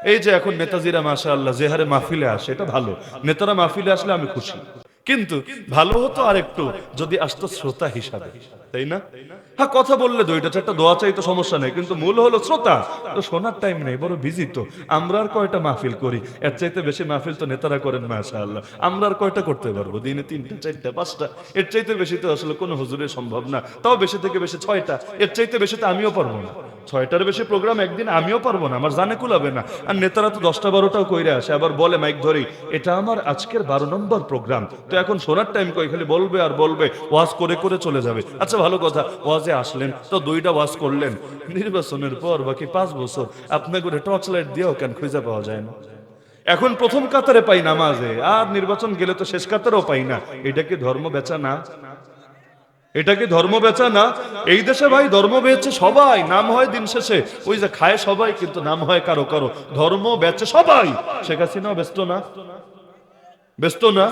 এই যে এখন নেতাজিরা মাশাআল্লাহ যে হারে মাহফিলে আসে, এটা ভালো। নেতারা মাহফিলে আসলে আমি খুশি, কিন্তু ভালো হতো আর একটু যদি আসতো শ্রোতা হিসাবে, তাই না? হ্যাঁ, কথা বললে দুইটা চারটা দোয়া চাই তো সমস্যা নেই, কিন্তু মূল হলো শ্রোতা। তো শোনার টাইম নেই, বড় বিজি তো। আমরা আর কয়টা মাহফিল করি? এর চাইতে বেশি মাহফিল তো নেতারা করেন মাশাআল্লাহ। আমরা আর কয়টা করতে পারবো? দিনে 3টা 4টা 5টা, এর চাইতে বেশি তো আসলে কোনো হুজুরের সম্ভব না। তাও বেশি থেকে বেশি 6টা, এর চাইতে বেশি তো আমিও পারবো না। 6টার বেশি প্রোগ্রাম একদিন আমিও পারবো না, আমার জানে কুলাবে না। আর নেতারা তো 10টা 12টাও কইরে আসে, আবার বলে মাইক ধরি, এটা আমার আজকের 12 নম্বর প্রোগ্রাম। তো এখন শোনার টাইম কই? খালি বলবে আর বলবে, ওয়াজ করে করে চলে যাবে। আচ্ছা ভালো কথা, ওয়াজে আসলেন তো 2টা ওয়াজ করলেন, নির্বাচনের পর বাকি 5 বছর আপনাকে টর্চ লাইট দিয়েও কেন খুঁজে পাওয়া যায় না? এখন প্রথম কাতারে পাই নামাজে, আর নির্বাচন গেলে তো শেষ কাতারেও পাই না। এটা কি ধর্ম বেচা না? এটা কি ধর্ম বেচা না? এই দেশে ভাই ধর্ম বেচে সবাই, নাম হয় দিন শেষে ওই যে খায় সবাই, কিন্তু নাম হয় কারো কারো। ধর্ম বেচে সবাই। শেখ হাসিনাও ব্যস্ত না? ব্যস্ত না?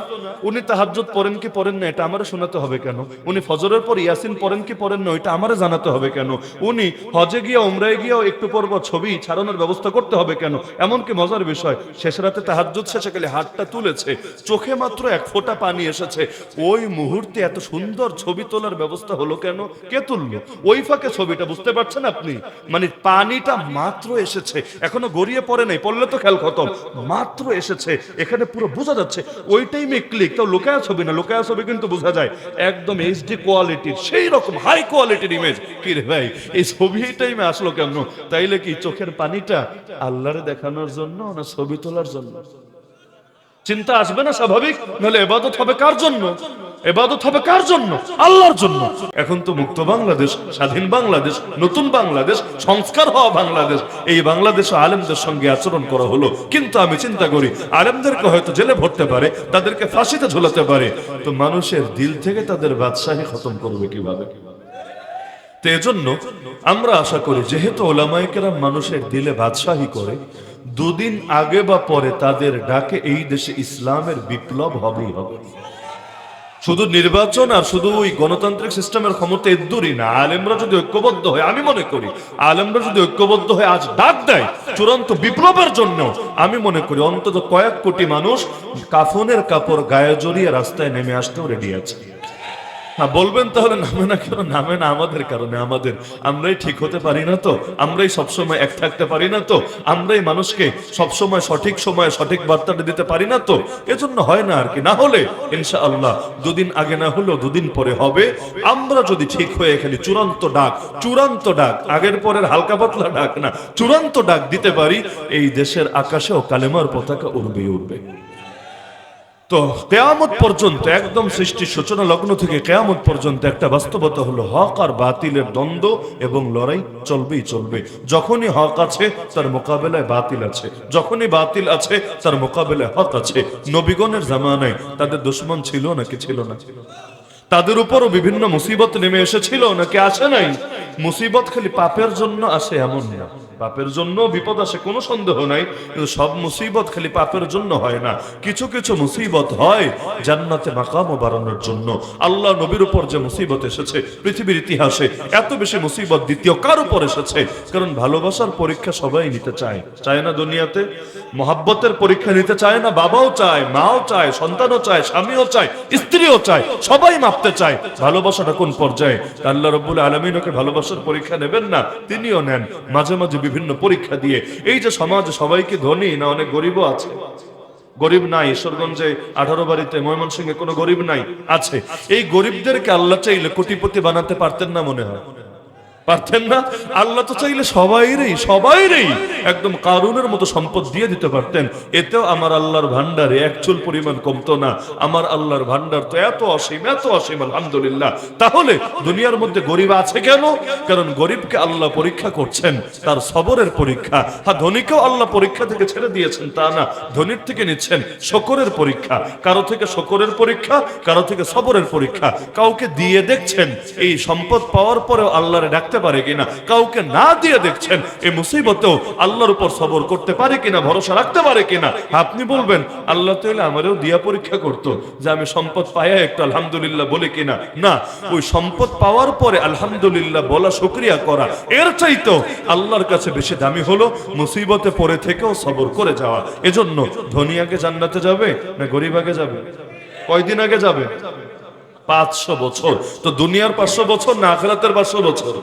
উনি তাহাজ্জুদ পড়েন কি পড়েন না এটা আমারে শোনাতে হবে কেন? উনি ফজরের পর ইয়াসিন পড়েন কি পড়েন না এটা আমারে জানাতে হবে কেন? উনি হজে গিয়া উমরায় গিয়াও একটু পর পর ছবি ছাড়ানোর ব্যবস্থা করতে হবে কেন? এমনকি মজার বিষয়, শেষ রাতে তাহাজ্জুদ শেষে গেলে হাতটা তুলেছে, চোখে মাত্র 1 ফোঁটা পানি এসেছে, ওই মুহূর্তে এত সুন্দর ছবি তোলার ব্যবস্থা হলো কেন? কে তুললো? ওই ফাঁকে ছবিটা, বুঝতে পারছেন আপনি? মানে পানিটা মাত্র এসেছে, এখনো গড়িয়ে পড়ে নাই, পড়লে তো খেল খতম। মাত্র এসেছে, এখানে পুরো বোঝা যাচ্ছে। ওই টাইমে ক্লিক, তাও লোকায়া ছবি না, লোকায়া ছবি কিন্তু বোঝা যায় একদম এইচডি কোয়ালিটির, সেই রকম হাই কোয়ালিটির ইমেজ। কি রে ভাই, এই ছবি এই টাইমে আসলো কেন? তাইলে কি চোখের পানিটা আল্লাহরে দেখানোর জন্য না ছবি তোলার জন্য? চিন্তা আসবে না স্বাভাবিক? নাহলে ইবাদত হবে কার জন্য? ইবাদত হবে কার জন্য? আল্লাহর জন্য। এখন তো মুক্ত বাংলাদেশ, স্বাধীন বাংলাদেশ, নতুন বাংলাদেশ, সংস্কার হওয়া বাংলাদেশ। এই বাংলাদেশে আলেমদের সঙ্গে আচরণ করা হলো, কিন্তু আমি চিন্তা করি আলেমদেরকে হয়তো জেলে ভরতে পারে, তাদেরকে ফাঁসিতে ঝোলাতে পারে, তো মানুষের দিল থেকে তাদের বাদশাহী খতম করবে কিভাবে? তো এজন্য আমরা আশা করি, যেহেতু ওলামায়ে কেরাম মানুষের দিলে বাদশাহী করে, 2 দিন আগে বা পরে তাদের ডাকে এই দেশে ইসলামের বিপ্লব হবেই হবে। শুধু নির্বাচন আর শুধু ওই গণতান্ত্রিক সিস্টেমের ক্ষমতা এর দূরই না। আলেমরা যদি ঐক্যবদ্ধ হয়, আমি মনে করি আলেমরা যদি ঐক্যবদ্ধ হয়ে আজ ডাক দেয় চূড়ান্ত বিপ্লবের জন্য, আমি মনে করি অন্তত কয়েক কোটি মানুষ কাফনের কাপড় গায়ে জড়িয়ে রাস্তায় নেমে আসতেও রেডি আছে। হ্যাঁ, বলবেন তাহলে নামে না কেন? নামে না আমাদের কারণে। আমরাই ঠিক হতে পারি না তো, আমরাই সবসময় এক থাকতে পারি না তো, আমরাই মানুষকে সবসময় সঠিক সময়ে সঠিক বার্তাটা দিতে পারি না তো, এজন্য হয় না আর কি। না হলে ইনশাআল্লাহ 2 দিন আগে না হলেও 2 দিন পরে হবে। আমরা যদি ঠিক হয়ে এখানে চূড়ান্ত ডাক, আগের পরের হালকা পাতলা ডাক না, চূড়ান্ত ডাক দিতে পারি, এই দেশের আকাশেও কালেমার পতাকা উড়বে। তো কিয়ামত পর্যন্ত, একদম সৃষ্টির সূচনা লগ্ন থেকে কিয়ামত পর্যন্ত একটা বাস্তবতা হলো, হক আর বাতিলের দ্বন্দ্ব এবং লড়াই চলবে। যখনই হক আছে তার মোকাবেলায় বাতিল আছে, যখনই বাতিল আছে তার মোকাবেলায় হক আছে। নবীগণের জামানায় তাদের দুশমন ছিল নাকি ছিল না? তাদের উপরও বিভিন্ন মুসিবত নেমে এসেছিল নাকি আসে নাই? মুসিবত খালি পাপের জন্য আসে এমন না, পাপের জন্য বিপদ আসে, কোনো সন্দেহ নাই, কিন্তু সব মুসিবত খালি পাপের জন্য হয় না। কিছু কিছু মুসিবত হয় জান্নাতে মাকামও বাড়ানোর জন্য। আল্লাহ নবীর উপর যে মুসিবত এসেছে পৃথিবীর ইতিহাসে, এত বেশি মুসিবত দ্বিতীয় কার উপর এসেছে? কারণ ভালোবাসার পরীক্ষা সবাই নিতে চায় না দুনিয়াতে। মহাব্বতের পরীক্ষা নিতে চায় না, বাবাও চায়, মাও চায়, সন্তানও চায়, স্বামীও চায়, স্ত্রীও চায়, সবাই মাপতে চায় ভালোবাসাটা কোন পর্যায়ে। আল্লাহ রাব্বুল আলামিন ওকে ভালোবাসার পরীক্ষা নেবেন না, তিনিও নেন মাঝে মাঝে বিভিন্ন পরীক্ষা দিয়ে। এই যে সমাজে সবাইকে ধনী না, অনেক গরিবও আছে। গরিব নাই ঈশ্বরগঞ্জে 18 বাড়িতে, ময়মনসিংহে কোনো গরিব নাই, আছে। এই গরিবদেরকে আল্লাহ চাইলে কোটিপতি বানাতে পারতেন না? মনে হয় পারতেন না? আল্লাহ তো চাইলে সবাইরই একদম কারুনের মতো সম্পদ দিয়ে দিতে পারতেন। এতেও আমার আল্লাহর ভান্ডারে এক চুল পরিমাণ কমতো না। আমার আল্লাহর ভান্ডার তো এত অসীম, আলহামদুলিল্লাহ। তাহলে দুনিয়ার মধ্যে গরিব আছে কেন? কারণ গরিবকে আল্লাহ পরীক্ষা করছেন, তার সবরের পরীক্ষা। হ্যাঁ, ধনীকেও আল্লাহ পরীক্ষা থেকে ছেড়ে দিয়েছেন তা না, ধনীর থেকে নিচ্ছেন শকরের পরীক্ষা। কারো থেকে শকরের পরীক্ষা, কারো থেকে সবরের পরীক্ষা। কাউকে দিয়ে দেখছেন, এই সম্পদ পাওয়ার পরেও আল্লাহরে ডাকতে পারে কিনা, কাউকে না দিয়ে দেখছেন এই মুসিবতেও আল্লাহর উপর সবর করতে পারে কিনা, ভরসা রাখতে পারে কিনা। আপনি বলবেন আল্লাহ তাআলা আমারও দিয়া পরীক্ষা করতো যে আমি সম্পদ পাইয়া একটু আলহামদুলিল্লাহ বলি কিনা। না, ওই সম্পদ পাওয়ার পরে আলহামদুলিল্লাহ বলা, শুকরিয়া করা, এর চাইতো আল্লাহর কাছে বেশি দামি হলো মুসিবতে পড়ে থেকেও সবর করে যাওয়া। এজন্য ধনী আগে জান্নাতে যাবে না গরিব আগে যাবে? কয়দিন আগে যাবে? 500 বছর। তো দুনিয়ার 500 বছর না আখিরাতের 500 বছর?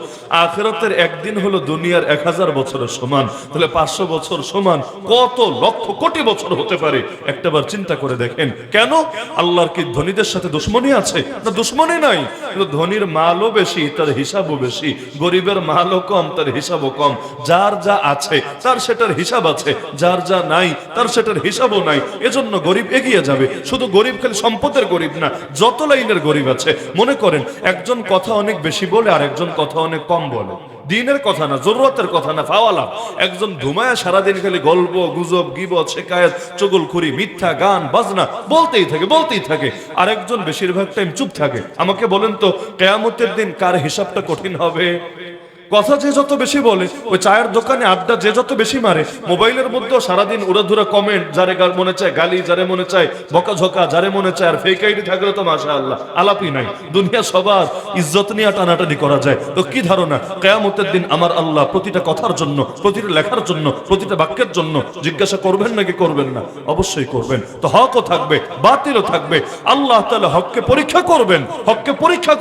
আখিরাতের একদিন হলো দুনিয়ার 1000 বছরের সমান। তাহলে 500 বছর সমান কত লক্ষ কোটি বছর হতে পারে একটাবার চিন্তা করে দেখেন। কেন? আল্লাহর কি ধনীদের সাথে দুশ্মনী আছে? না, দুশ্মনী নাই, কিন্তু ধনীর মালও বেশি, তার হিসাবও বেশি। গরিবের মালও কম, তার হিসাবও কম। যার যা আছে তার সেটার হিসাব আছে, যার যা নাই তার সেটার হিসাবও নাই। এজন্য গরিব এগিয়ে যাবে। শুধু গরিব খালি সম্পদের গরিব না, যত লাইনের গরিব আছে। মনে করেন একজন কথা অনেক বেশি বলে আর একজন কথা অনেক কম বলে, দিনের কথা না, জরুরতের কথা না, ফাওয়ালা। একজন ধুমায়া সারাদিন খালি গল্প গুজব গীবত শিকায়েত চুগলখুরি মিথ্যা গান বাজনা বলতেই থাকে। আর একজন বেশিরভাগ টাইম চুপ থাকে। আমাকে বলেন তো কিয়ামতের দিন কার হিসাবটা কঠিন হবে? কথা যে যত বেশি বলে, ওই চায়ের দোকানে আড্ডা যে যত বেশি মারে, মোবাইলের মধ্যেও সারাদিন উড়াধুরা কমেন্ট, যারে মনে চায় গালি, যারে মনে চায় বকাঝকা, যারে মনে চায়। আর ফেক আইডি থাকলে তো মাশাআল্লাহ আলাপই নাই, দুনিয়া সবার ইজ্জত নিয়ে টানাটানি করা যায়। তো কি ধারণা কিয়ামতের দিন আমার আল্লাহ প্রতিটা কথার জন্য, প্রতিটা লেখার জন্য, প্রতিটা বাক্যের জন্য জিজ্ঞাসা করবেন নাকি করবেন না? অবশ্যই করবেন। তো হকও থাকবে বাতিলও থাকবে। আল্লাহ তাআলা হককে পরীক্ষা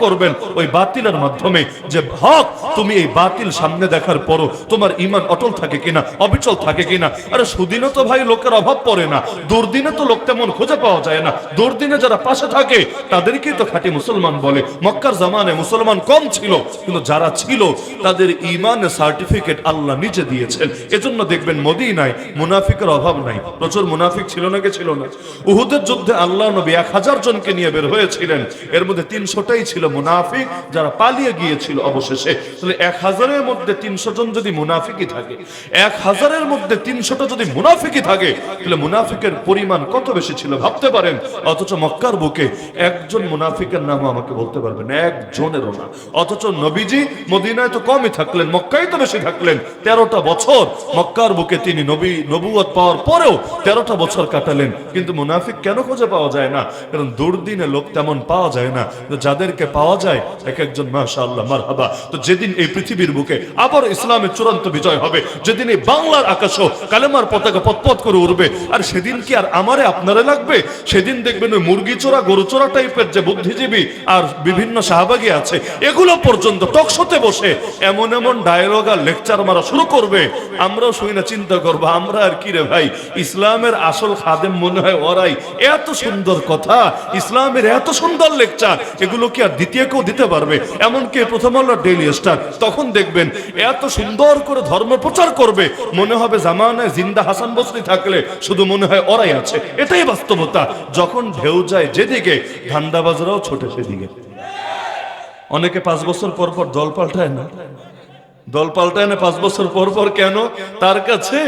করবেন ওই বাতিলের মাধ্যমে, যে হক তুমি এই বাতিল সামনে দেখার পরও তোমার ঈমান অটল থাকে কিনা, অবিচল থাকে কিনা। আরে সুদিনে তো ভাই লোকের অভাব পড়ে না, দুর্দিনে তো লোক তেমন খুঁজে পাওয়া যায় না। দুর্দিনে যারা পাশে থাকে তাদেরকেই তো খাঁটি মুসলমান বলে। মক্কার জামানে মুসলমান কম ছিল, কিন্তু যারা ছিল তাদের ঈমানের সার্টিফিকেট আল্লাহ নিজে দিয়েছেন। এজন্য দেখবেন মদিনায় মুনাফিকের অভাব নাই। প্রচুর মুনাফিক ছিল নাকি ছিল না? উহুদের যুদ্ধে আল্লাহ নবী 1000 জনকে নিয়ে বের হয়েছিলেন, এর মধ্যে 300টাই ছিল মুনাফিক, যারা পালিয়ে গিয়েছিল অবশেষে। তাহলে 1000-এর মধ্যে 300 জন যদি মুনাফিকই থাকে, 1000-এর মধ্যে 300টা যদি মুনাফিকই থাকে, তাহলে মুনাফিকের পরিমাণ কত বেশি ছিল ভাবতে পারেন। অথচ মক্কার বুকে একজন মুনাফিকের নাম আমাকে বলতে পারবেন? একজনেরও না। অথচ নবীজি মদিনায় তো কমই থাকলেন, মক্কায় তো বেশি থাকলেন। 13টা বছর মক্কার বুকে তিনি নবুয়ত পাওয়ার পরেও 13টা বছর কাটালেন। কিন্তু মুনাফিক কেন খুঁজে পাওয়া যায় না? কারণ দুর্দিনে লোক তেমন পাওয়া যায় না। যাদেরকে পাওয়া যায় এক একজন মাশাআল্লাহ মারহাবা। তো যেদিন এই পৃথিবীর বুকে আবার ইসলামের চূড়ান্ত বিজয় হবে, যেদিন এই বাংলার আকাশও কালেমার পতাকা পতপত করে উঠবে, আর সেদিন কি আর আমারে আপনারে লাগবে? সেদিন দেখবেন ওই মুরগি চোরা গরু চোরা টাইপের যে বুদ্ধিজীবী আর বিভিন্ন শাহবাগী আছে, এগুলো পর্যন্ত টকশোতে বসে এমন এমন ডায়লগ আর লেকচার মারা শুরু করবে। আমরাও শুই না, চিন্তা করবো আমরা আর কি রে ভাই, ইসলামের আসল খাদেম মনে হয় ওরাই। এত সুন্দর কথা, ইসলামের এত সুন্দর লেকচার, এগুলো কি আর দ্বিতীয় কেউ দিতে পারবে? এমনকি প্রথম আলোর ডেইলি স্টার তখন দেখবেন এত সুন্দর করে ধর্ম প্রচার করবে, মনে হবে জামানায় জিন্দা হাসান বসরি থাকলে শুধু মনে হয় ওরাই আছে। এটাই বাস্তবতা। যখন ঢেউ যায় যেদিকে, ধান্দাবাজরাও ছোটে সেদিকে। অনেকে 5 বছর পর পর দল পাল্টায় না, 5 বছর পর পর। কেন? তার কাছে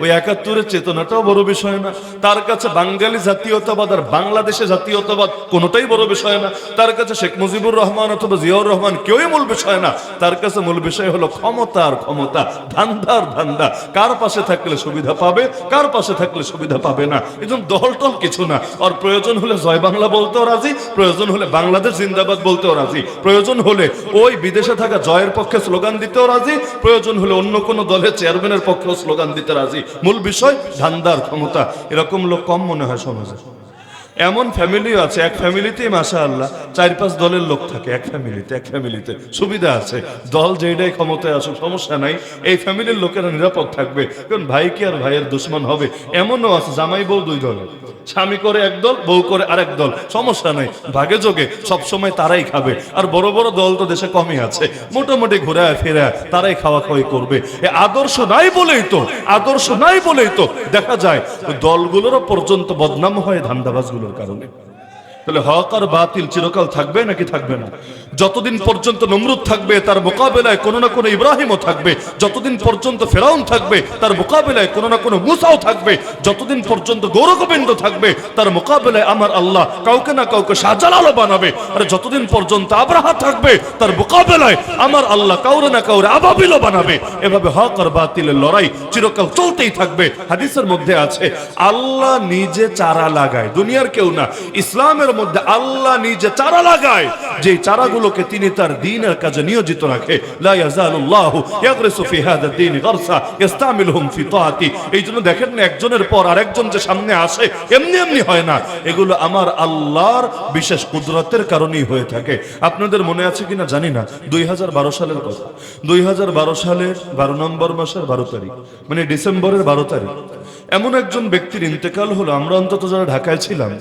ওই 71-এর চেতনাটাও বড় বিষয় না। তার কাছে বাঙালি জাতীয়তাবাদ আর বাংলাদেশে জাতীয়তাবাদ কোনোটাই বড় বিষয় না। তার কাছে শেখ মুজিবুর রহমান অথবা জিয়াউর রহমান কেউই মূল বিষয় না। তার কাছে মূল বিষয় হলো ক্ষমতা আর ক্ষমতা, ধান্দার ধান্দা। কার পাশে থাকলে সুবিধা পাবে, কার পাশে থাকলে সুবিধা পাবে না। এজন্য দলটল কিছু না। আর প্রয়োজন হলে জয় বাংলা বলতেও রাজি, প্রয়োজন হলে বাংলাদেশ জিন্দাবাদ বলতেও রাজি, প্রয়োজন হলে ওই বিদেশে থাকা জয়ের পক্ষে স্লোগান দিতেও রাজি, প্রয়োজন হলে অন্য কোন দলের চেয়ারম্যানের পক্ষে স্লোগান দিতে রাজি। মূল বিষয় ধান্দার ক্ষমতা। এরকম লোক কম মনে হয় সমাজে। এমন ফ্যামিলিও আছে, এক ফ্যামিলিতেই মাশাআল্লাহ 4-5 দলের লোক থাকে। এক ফ্যামিলিতে সুবিধা আছে, দল যেটাই ক্ষমতায় আসুক সমস্যা নাই, এই ফ্যামিলির লোকেরা নিরাপদ থাকবে। কারণ ভাই কি আর ভাইয়ের দুশ্মন হবে? এমনও আছে জামাই বউ 2 দলের, স্বামী করে এক দল, বউ করে আরেক দল, সমস্যা নাই, ভাগে যোগে সবসময় তারাই খাবে। আর বড় বড় দল তো দেশে কমই আছে, মোটামুটি ঘুরায় ফেরা তারাই খাওয়া খাওয়াই করবে। আদর্শ নাই বলেই তো দেখা যায় দলগুলোরও পর্যন্ত বদনাম হয় ধান্দাবাজগুলোর কারণে। তাহলে হক আর বাতিল চিরকাল থাকবে নাকি থাকবে না? যতদিন পর্যন্ত নমরুদ থাকবে তার মোকাবেলায় কোনো না কোনো ইব্রাহিমও থাকবে, যতদিন পর্যন্ত ফেরাউন থাকবে তার মোকাবেলায় কোনো না কোনো মুসাও থাকবে, যতদিন পর্যন্ত গৌরগোবিন্দ থাকবে তার মোকাবেলায় আমার আল্লাহ কাউকে না কাউকে শাহজালালও বানাবে, আর যতদিন পর্যন্ত আব্রাহা থাকবে তার মোকাবেলায় আমার আল্লাহ কাউরে না কাউরে আবাবিলও বানাবে। এভাবে হক আর বাতিলের লড়াই চিরকাল চলতেই থাকবে। হাদিসের মধ্যে আছে আল্লাহ নিজে চারা লাগায়, দুনিয়ার কেউ না। ইসলামের মধ্যে আল্লাহ নিজে চারা লাগায়, যে চারাগুলোকে তিনি তার দ্বীনের কাজে নিয়োজিত রাখে। লা ইয়াজালুল্লাহু ইয়াগরিসু ফি হাযা দ্বীন গারসা ইস্তামিলুহুম ফি তাআতি। এইজন্য দেখেন না একজনের পর আরেকজন যে সামনে আসে এমনি এমনি হয় না, এগুলো আমার আল্লাহর বিশেষ কুদরতের কারণেই হয়ে থাকে। আপনাদের মনে আছে কিনা জানি না, 2012 সালের কথা, 2012 সালের 12 নম্বর মাসের 12 তারিখ, মানে ডিসেম্বরের 12 তারিখ এমন একজন ব্যক্তির ইন্তেকাল হলো। আমরা অন্তত যারা ঢাকায় ছিলাম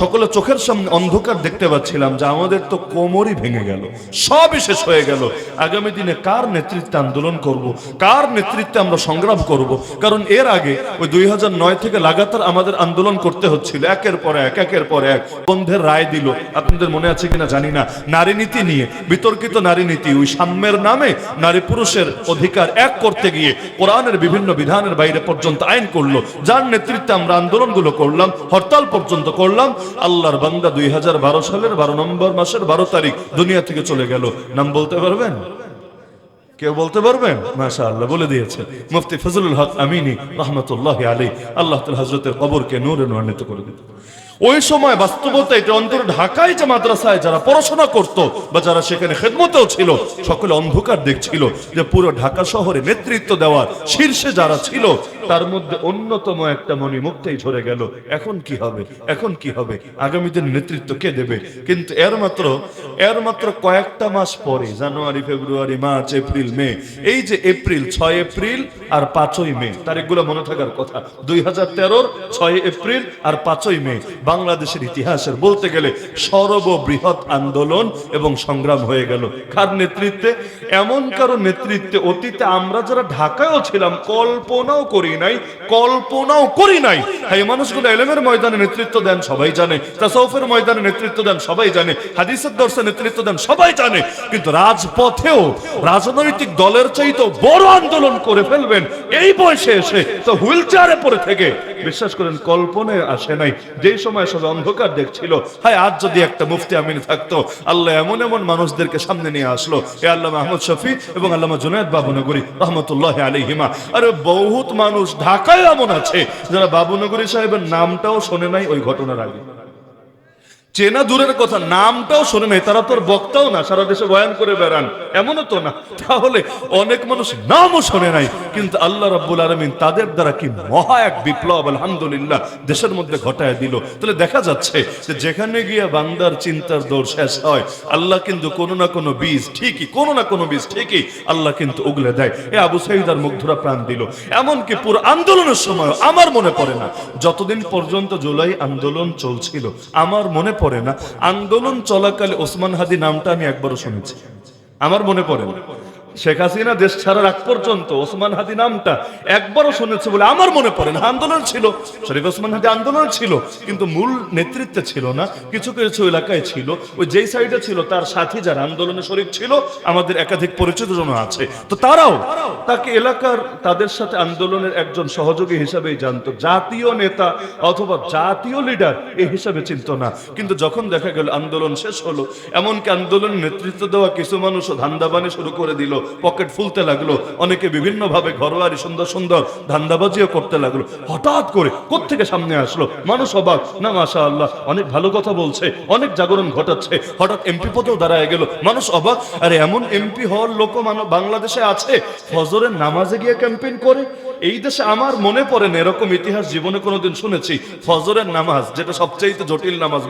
সকলে চোখের সামনে অন্ধকার দেখতে পাচ্ছিলাম যে আমাদের তো কোমরই ভেঙে গেল, সবই শেষ হয়ে গেল। আগামী দিনে কার নেতৃত্বে আন্দোলন করব, কার নেতৃত্বে আমরা সংগ্রাম করব? কারণ এর আগে ওই 2009 থেকে লাগাতার আমাদের আন্দোলন করতে হচ্ছিল, একের পর এক বন্ধের রায় দিল। আপনাদের মনে আছে কিনা জানি না, নারী নীতি নিয়ে বিতর্কিত নারী নীতি, ওই সাম্যের নামে নারী পুরুষের অধিকার এক করতে গিয়ে কোরআনের বিভিন্ন বিধানের বাইরে পর্যন্ত আইন করলো, যার নেতৃত্বে আমরা আন্দোলনগুলো করলাম, হরতাল পর্যন্ত করলাম। আল্লাহর বান্দা 2012 সালের 12 নম্বর মাসের 12 তারিখ দুনিয়া থেকে চলে গেল। নাম বলতে পারবেন? কেউ বলতে পারবেন? মাশাআল্লাহ, বলে দিয়েছে মুফতি ফজলুল হক আমিনী রাহমাতুল্লাহি আলাইহি। আল্লাহ তাআলা হযরতের কবরকে নূরে নূরান্বিত করে দিন। ওই সময় বাস্তবতা এটা, অন্তর ঢাকায় যে মাদ্রাসায় যারা পড়াশোনা করত বা যারা সেখানে খেদমতেও ছিল সকলে অন্ধকার দেখছিল যে পুরো ঢাকা শহরে নেতৃত্ব দেওয়ার শীর্ষে যারা ছিল তার মধ্যে অন্যতম একটা মণি মুক্তেই ঝরে গেল। এখন কি হবে, এখন কি হবে, আগামী দিন নেতৃত্ব কে দেবে? কিন্তু এর মাত্র কয়েকটা মাস পরে, জানুয়ারি, ফেব্রুয়ারি, মার্চ, এপ্রিল, মে, এই যে এপ্রিল, 6 এপ্রিল আর 5ই মে, তারিখগুলো মনে থাকার কথা, 2013-র 6 এপ্রিল আর 5ই মে বাংলাদেশের ইতিহাসের বলতে গেলে সর্ববৃহৎ আন্দোলন এবং সংগ্রাম হয়ে গেল। কার নেতৃত্বে? এমন কারো নেতৃত্বে অতীতে আমরা যারা ঢাকায়ও ছিলাম কল্পনাও করি নাই। এই মানুষগুলো ইলমের ময়দানে নেতৃত্ব দেন সবাই জানে, তাসাউফের ময়দানে নেতৃত্ব দেন সবাই জানে, হাদিসের দর্শনে নেতৃত্ব দেন সবাই জানে, কিন্তু রাজপথেও রাজনৈতিক দলের চাইতে বড় আন্দোলন করে ফেলবেন এই বয়সে এসে, তো হুইল চেয়ারে পড়ে থেকে বিশ্বাস করেন কল্পনায় আসে নাই। যে সময় সবে অন্ধকার দেখছিল, হায় আজ যদি একটা মুফতি আমিন থাকতো। আল্লাহ এমন এমন মানুষদেরকে সামনে নিয়ে আসলো, এ আল্লামা আহমদ শফি এবং আল্লামা জুনায়েদ বাবুনগরী রহমতুল্লাহি আলাইহিমা। আরে বহুত মানুষ ঢাকায় এমন আছে যারা বাবুনগরী সাহেবের নামটাও শোনে নাই ওই ঘটনার আগে, চেনা দূরের কথা, নামটাও শোনে নাই। তারা তোর বক্তাও না, সারা দেশে বয়ান করে বেড়ান এমনও তো না। তাহলে অনেক মানুষ নামও শোনে নাই, কিন্তু আল্লাহ রাব্বুল আলামিন তাদের দ্বারা কি মহা এক বিপ্লব আলহামদুলিল্লাহ দেশের মধ্যে ঘটায় দিল। তাহলে দেখা যাচ্ছে যে যেখানে গিয়ে বান্দার চিন্তার দৌড় শেষ হয়, আল্লাহ কিন্তু কোনো না কোনো বীজ ঠিকই আল্লাহ কিন্তু উগলে দেয়। এ আবু সাঈদার মুখ ধরা প্রাণ দিল। এমনকি পুরো আন্দোলনের সময় আমার মনে পড়ে না, যতদিন পর্যন্ত জুলাই আন্দোলন চলছিল আমার মনে পড়ে না আন্দোলন চলাকালে ওসমান হাদি নামটা আমি একবারও শুনেছি, আমার মনে পড়ে না। শেখ হাসিনা দেশ ছাড়ার আগ পর্যন্ত ওসমান হাদি নামটা একবারও শুনেছে বলে আমার মনে পড়ে না। আন্দোলন ছিল, শরীফ ওসমান হাদি আন্দোলন ছিল, কিন্তু মূল নেতৃত্বে ছিল না। কিছু কিছু এলাকায় ছিল, ওই যেই সাইডে ছিল তার সাথী যারা আন্দোলনে শরীক ছিল আমাদের একাধিক পরিচিত জন আছে, তো তারাও তাকে এলাকার তাদের সাথে আন্দোলনের একজন সহযোগী হিসাবেই জানতো, জাতীয় নেতা অথবা জাতীয় লিডার এই হিসাবে চিনত না। কিন্তু যখন দেখা গেল আন্দোলন শেষ হলো, এমনকি আন্দোলনের নেতৃত্ব দেওয়া কিছু মানুষও ধান্দাবানি শুরু করে দিল, পকেট ফুলতে লাগলো, অনেকে বিভিন্ন ভাবে ঘরোয়ারি সুন্দর সুন্দর ধান্দাবাজিও করতে লাগলো। হঠাৎ করে কোত্থেকে সামনে আসলো, মানুষ অবাক, না মাশাআল্লাহ অনেক ভালো কথা বলছে, অনেক জাগরণ ঘটাচ্ছে, হঠাৎ এমপি পদেও দাঁড়ায় গেল, মানুষ অবাক। আরে এমন এমপি হওয়ার লোক বাংলাদেশে আছে ফজরের নামাজে গিয়ে ক্যাম্পেইন করে। এই দেশে আমার মনে পড়ে না এরকম ইতিহাস জীবনে কোনোদিন শুনেছি। ফজরের নামাজ যেটা সবচেয়ে জটিল নামাজ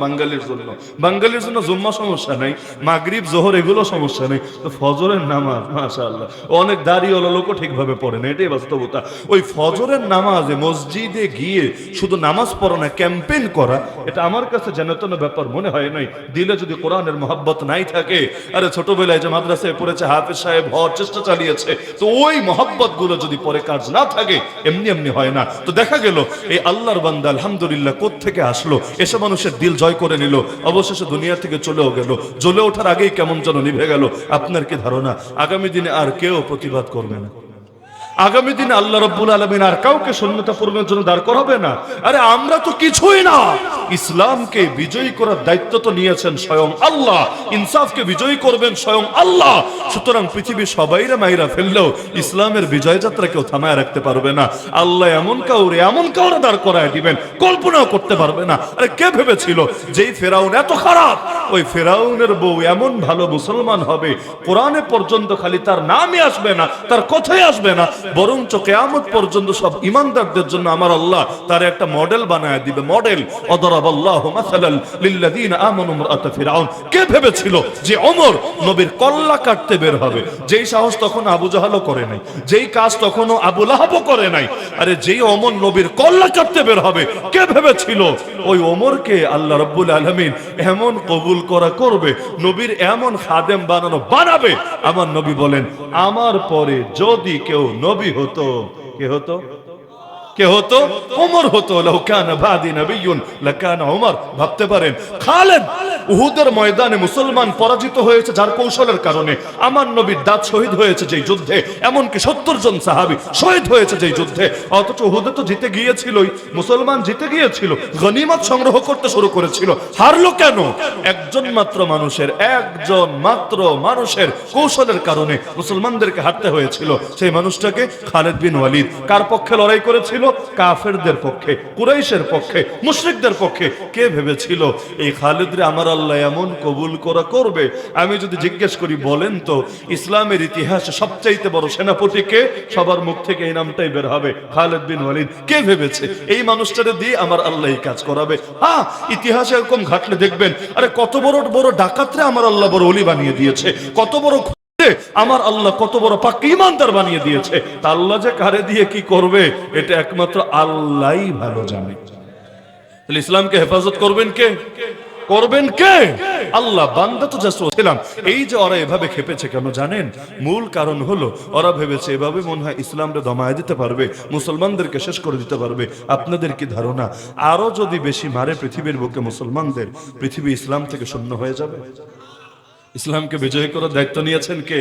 বাঙালির জন্য জুম্মা সমস্যা নাই, মাগরিব জোহর এগুলো সমস্যা নেই, তো ফজরের নামাজ মাশাআল্লাহ, অনেক দাড়িওয়ালা লোকও ঠিকভাবে পড়ে না, এটাই বাস্তবতা। ওই ফজরের নামাজে মসজিদে গিয়ে শুধু নামাজ পড়া না, ক্যাম্পেইন করা, এটা আমার কাছে যেন তেন ব্যাপার মনে হয় নাই। দিলে যদি কোরআনের মহব্বত নাই থাকে, আরে ছোটবেলায় যে মাদ্রাসায় পড়েছে, হাফেজ সাহেব হওয়ার চেষ্টা চালিয়েছে, তো ওই মহব্বত গুলো যদি পরে কাজ না থাকে, এমনি এমনি হয় না। তো দেখা গেল এই আল্লাহর বান্দা আলহামদুলিল্লাহ কোত্থেকে আসলো, এসে মানুষের দিল জয় করে নিল, অবশেষে দুনিয়া থেকে চলেও গেল। জ্বলে ওঠার আগেই কেমন যেন নিভে গেল। আপনার কি ধারণা আগামী দিনে আর কেউ প্রতিবাদ করবে না? আগামী দিনে আল্লাহ রাব্বুল আলামিন আর কাউকে শূন্যতা পূরণের জন্য দাঁড় করাবে না। আরে আমরা তো কিছুই না। ইসলামকে বিজয়ী করার দায়িত্ব তো নিয়েছেন স্বয়ং আল্লাহ, ইনসাফকে বিজয়ী করবেন স্বয়ং আল্লাহ। সুতরাং পৃথিবীর সবাইরা মাইরা ফেললেও ইসলামের বিজয় যাত্রা কেউ থামায় রাখতে পারবে না। আল্লাহ এমন কাউরে দাঁড় করায় দিবেন কল্পনাও করতে পারবে না। আরে কে ভেবেছিল যেই ফেরাউন এত খারাপ, ওই ফেরাউনের বউ এমন ভালো মুসলমান হবে, কোরআনে পর্যন্ত খালি তার নামই আসবে না, তার কথাই আসবে না, বরঞ্চ কিয়ামত পর্যন্ত সব ঈমানদারদের জন্য আমার আল্লাহ তার একটা মডেল বানায় দিবে। মডেল অদরাবাল্লাহু মাসালাল লিল্লাযিনা আমানু ইমরাত ফিরআউন। কে ভেবেছিল যে ওমর নবীর কল্লা কাটতে বের হবে? যেই সাহস তখন আবু জাহালও করে নাই, যেই কাজ তখনও আবু লাহাবও করে নাই। আরে যেই ওমর নবীর কল্লা কাটতে বের হবে, কে ভেবেছিল ওই ওমরকে আল্লাহ রাব্বুল আলামিন এমন কবুল করা করবে, নবীর এমন খাদেম বানাবে। আমার নবী বলেন, আমার পরে যদি কেউ নবী হতো, কে হতো? কে হতো? ওমর হতো। লাউ কানা বাদি নবিয়্যুন লাকানা ওমর। ভাবতে পারেন খালেদ উহুদের ময়দানে মুসলমান পরাজিত হয়েছে যার কৌশলের কারণে, আমার নবীর দাঁত শহীদ হয়েছে যেই যুদ্ধে, এমনকি 70 জন সাহাবী শহীদ হয়েছে যেই যুদ্ধে, অথচ উহুদে তো জিতে গিয়েছিলই, মুসলমান জিতে গিয়েছিল, গনিমত সংগ্রহ করতে শুরু করেছিল, হারলো কেন? একজন মাত্র মানুষের কৌশলের কারণে মুসলমানদেরকে হারতে হয়েছিল। সেই মানুষটাকে খালেদ বিন ওয়ালিদ। কার পক্ষে লড়াই করেছিল? কাফেরদের পক্ষে, কুরাইশের পক্ষে, মুশরিকদের পক্ষে। কে ভেবেছিল এই খালিদরে আমার আল্লাহ এমন কবুল করা করবে? আমি যদি জিজ্ঞেস করি, বলেন তো ইসলামের ইতিহাসে সবচাইতে বড় সেনাপতি কে? সবার মুখ থেকে এই নামটাই বের হবে, খালিদ বিন ওয়ালিদ। কে ভেবেছে এই মানুষটারে দিয়ে আমার আল্লাহ এই কাজ করাবে? হ্যাঁ, ইতিহাসে এরকম ঘাটলে দেখবেন, আরে কত বড় বড় ডাকাতরে আমার আল্লাহ বড় ওলি বানিয়ে দিয়েছে, কত বড় আমার আল্লাহ কত বড় পাক্কা ঈমানদার বানিয়ে দিয়েছে। তা আল্লাহ যে কারে দিয়ে কি করবে এটা একমাত্র আল্লাহই ভালো জানে। তাহলে ইসলামকে হেফাজত করবেন কে? আল্লাহ। বান্দা তো জাস্ট ছিলাম। এই যে ওরা এভাবে খেপেছে কেন জানেন? মূল কারণ হলো ওরা ভেবেছে এভাবে মনে হয় ইসলামকে দমায় দিতে পারবে, মুসলমানদেরকে শেষ করে দিতে পারবে। আপনাদের কি ধারণা আরো যদি বেশি মারে পৃথিবীর বুকে মুসলমানদের, পৃথিবী ইসলাম থেকে শূন্য হয়ে যাবে? ইসলামকে বিজয় করার দায়িত্ব নিয়েছেন কে?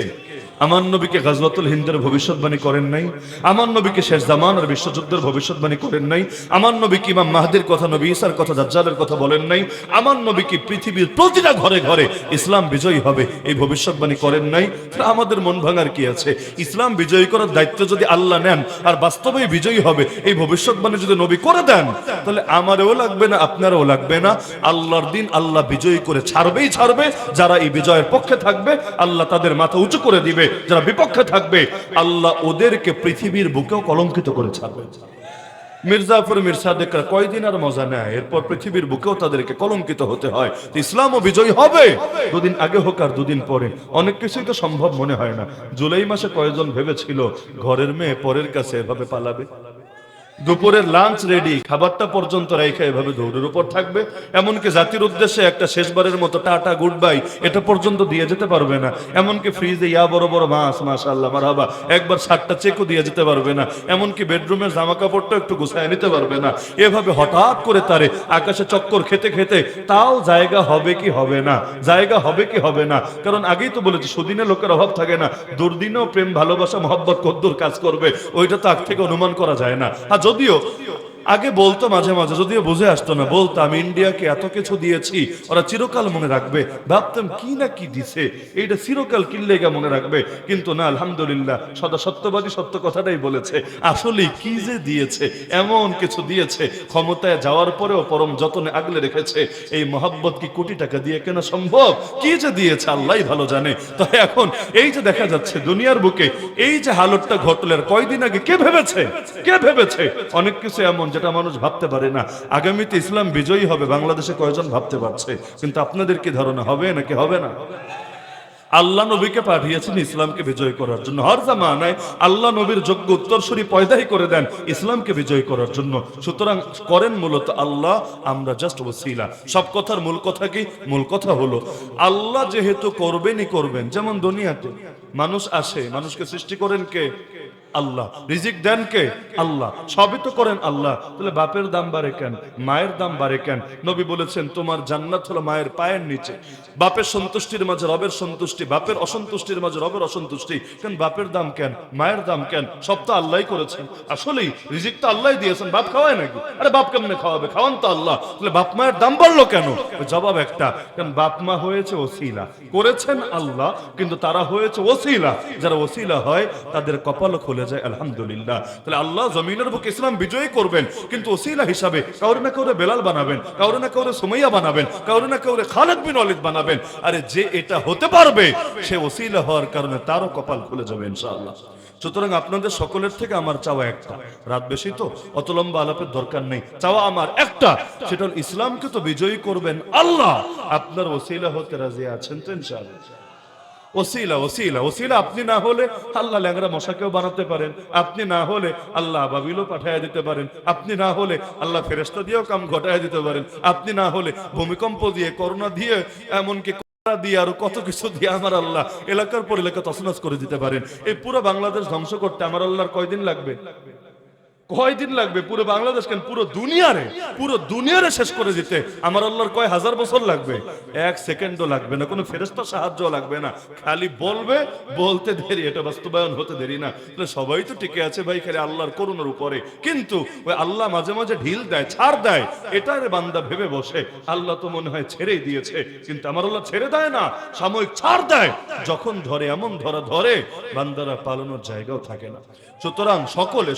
আমার নবীকে গাজওয়াতুল হিন্দের ভবিষ্যৎবাণী করেন নাই? আমার নবীকে শেষ জামানার বিশ্বযুদ্ধের ভবিষ্যৎবাণী করেন নাই? আমার নবীকে ইমাম মাহদির কথা, নবী ঈসার কথা, দাজ্জালের কথা বলেন নাই? আমার নবীকে পৃথিবীর প্রতিটা ঘরে ঘরে ইসলাম বিজয়ী হবে এই ভবিষ্যৎবাণী করেন নাই? আমাদের মন ভাঙার কি আছে? ইসলাম বিজয়ী করার দায়িত্ব যদি আল্লাহ নেন আর বাস্তবেই বিজয়ী হবে এই ভবিষ্যৎবাণী যদি নবী করে দেন, তাহলে আমারও লাগবে না, আপনারও লাগবে না। আল্লাহর দিন আল্লাহ বিজয়ী করে ছাড়বেই ছাড়বে। যারা এই বিজয়ের পক্ষে থাকবে আল্লাহ তাদের মাথা উঁচু করে দিবে, যারা বিপক্ষে থাকবে আল্লাহ ওদেরকে পৃথিবীর বুকেও কলঙ্কিত করে ছাড়বে। মির্জাফর মির্জাদেররা কয়দিন আর মজা নেয়, এরপর পৃথিবীর বুকেও তাদেরকে কলঙ্কিত হতে হয়। ইসলামও বিজয় হবে, দুদিন আগে হোক আর দুদিন পরে। অনেক কিছুই তো সম্ভব মনে হয় না। জুলাই মাসে কয়জন ভেবেছিল ঘরের মেয়ে পরের কাছে এভাবে পালাবে? দুপুরের লাঞ্চ রেডি, খাবারটা পর্যন্ত রেখে এভাবে দৌড়ের উপর থাকবে। এমনকি জাতির উদ্দেশ্যে একটা শেষবারের মতো টাটা গুড বাই এটা পর্যন্ত দিয়ে যেতে পারবে না। এমনকি ফ্রিজে ইয়া বড় বড় মাছ, মাশাআল্লাহ মারহাবা, একবার 7টা চেকও দিয়ে যেতে পারবে না। এমনকি বেডরুমের জামা কাপড়টা একটু গুছায় নিতে পারবে না। এভাবে হঠাৎ করে তারে আকাশে চক্কর খেতে খেতে, তাও জায়গা হবে কি হবে না, জায়গা হবে কি হবে না। কারণ আগেই তো বলেছি সুদিনে লোকের অভাব থাকে না, দুর্দিনেও প্রেম ভালোবাসা মহব্বত কদ্দুর কাজ করবে ওইটা তো আগ থেকে অনুমান করা যায় না। যদিও আগে বলতো মাঝে মাঝে, যদিও বুঝে আসতো না, বলতাম ইন্ডিয়াকে এত কিছু দিয়েছি ওরা চিরকাল মনে রাখবে। ভাবতাম কি না কি দিছে, এইটা চিরকাল কিল্লেগা মনে রাখবে। কিন্তু না, আলহামদুলিল্লাহ সদা সত্যবাদী সত্য কথাটাই বলেছে। আসলে কি যে দিয়েছে, এমন কিছু দিয়েছে ক্ষমতায় যাওয়ার পরেও পরম যতনে আগলে রেখেছে। এই মহব্বত কি কোটি টাকা দিয়ে কেনা সম্ভব? কি যে দিয়েছে আল্লাহই ভালো জানে। তো এখন এই যে দেখা যাচ্ছে দুনিয়ার বুকে এই যে হালতটা ঘটল, আর কয়দিন আগে কে ভেবেছে অনেক কিছু এমন যেটা মানুষ ভাবতে পারে না। আগামীতে ইসলাম বিজয়ী হবে বাংলাদেশে কয়জন ভাবতে পারছে? কিন্তু আপনাদের কি ধারণা হবে নাকি হবে না? আল্লাহ নবীকে পাঠিয়েছেন ইসলামকে বিজয় করার জন্য। হর জামানায় আল্লাহ নবীর যোগ্য উত্তরসূরি পয়দাই করে দেন ইসলামকে বিজয় করার জন্য। সুতরাং করেন মূলত আল্লাহ, আমরা জাস্ট ওসিলা। সব কথার মূল কথা কি? মূল কথা হলো আল্লাহ যেহেতু করবেনই করবেন। যেমন দুনিয়াতে মানুষ আসে, মানুষকে সৃষ্টি করেন কে? আল্লাহ। রিজিক দেন কে? আল্লাহ। সবই তো করেন আল্লাহ। তাহলে বাপের দাম বাড়ে কেন? মায়ের দাম বাড়ে কেন? নবী বলেছেন তোমার জান্নাত হলো মায়ের পায়ের নিচে। বাপের সন্তুষ্টির মাঝে রবের সন্তুষ্টি, বাপের অসন্তুষ্টির মাঝে রবের অসন্তুষ্টি। কেন বাপের দাম কেন? মায়ের দাম কেন? সব তো আল্লাহই করেছেন। আসলেই রিজিক তো আল্লাহই দিয়েছেন, বাপ খাওয়ায় নাকি? আরে বাপ কেমনে খাওয়াবে? খাওয়ান তো আল্লাহ। তাহলে বাপ মায়ের দাম বাড়লো কেন? জবাব একটা, কারণ বাপ মা হয়েছে ওসিলা, করেছেন আল্লাহ, কিন্তু তারা হয়েছে ওসিলা। যারা ওসিলা হয় তাদের কপাল খুলে যায়, আলহামদুলিল্লাহ। তাহলে আল্লাহ জমিনের বুকে ইসলাম বিজয়ী করবেন, কিন্তু ওসিলা হিসাবে কাউরে না কাউরে বেলাল বানাবেন, কাউরে না কাউরে সুমাইয়া বানাবেন, কাউরে না কাউরে খালিদ বিন ওয়ালিদ বানাবেন। আরে যে এটা হতে পারবে সে ওসিলা হওয়ার কারণে তারও কপাল খুলে যাবে ইনশাআল্লাহ। সুতরাং আপনাদের সকলের থেকে আমার চাওয়া একটা, রাত বেশি তো অত লম্বা আলাপের দরকার নেই, চাওয়া আমার একটা, সেটা হল ইসলামকে তো বিজয়ী করবেন আল্লাহ, আপনার ওসিলা হতে রাজি আছেন তো ইনশাআল্লাহ? ওসিলা ওসিলা ওসিলা আপনি না হলে আল্লাহ ল্যাংড়া মশাকেও বানাতে পারেন, আপনি না হলে আল্লাহ আবাবিলও পাঠাইয়া দিতে পারেন, আপনি না হলে আল্লাহ ফেরেশতা দিয়েও কাম ঘটাইয়া দিতে পারেন, আপনি না হলে ভূমিকম্প দিয়ে, করোনা দিয়ে, এমনকি দিয়ে আরো কত কিছু দিয়ে আমার আল্লাহ এলাকার পর এলাকা তছনছ করে দিতে পারেন। এই পুরো বাংলাদেশ ধ্বংস করতে আমার আল্লাহর কয়দিন লাগবে? কয়দিন লাগবে? পুরো বাংলাদেশ কেন, পুরো দুনিয়ারে শেষ করে দিতে আমার আল্লাহর কয় হাজার বছর লাগবে? এক সেকেন্ডও লাগবে না, কোনো ফেরেশতার সাহায্য লাগবে না, খালি বলবে, বলতে দেরি, এটা বাস্তবায়ন হতে দেরি না। সবাই তো টিকে আছে ভাই খালি আল্লাহর করুণার উপরে, কিন্তু ওই আল্লাহ মাঝে মাঝে ঢিল দেয়, ছাড় দেয়, এটারে বান্দা ভেবে বসে আল্লাহ তো মনে হয় ছেড়েই দিয়েছে, কিন্তু আমার আল্লাহ ছেড়ে দেয় না, সাময়িক ছাড় দেয়, যখন ধরে এমন ধরে বান্দারা পালানোর জায়গাও থাকে না। সুতরাং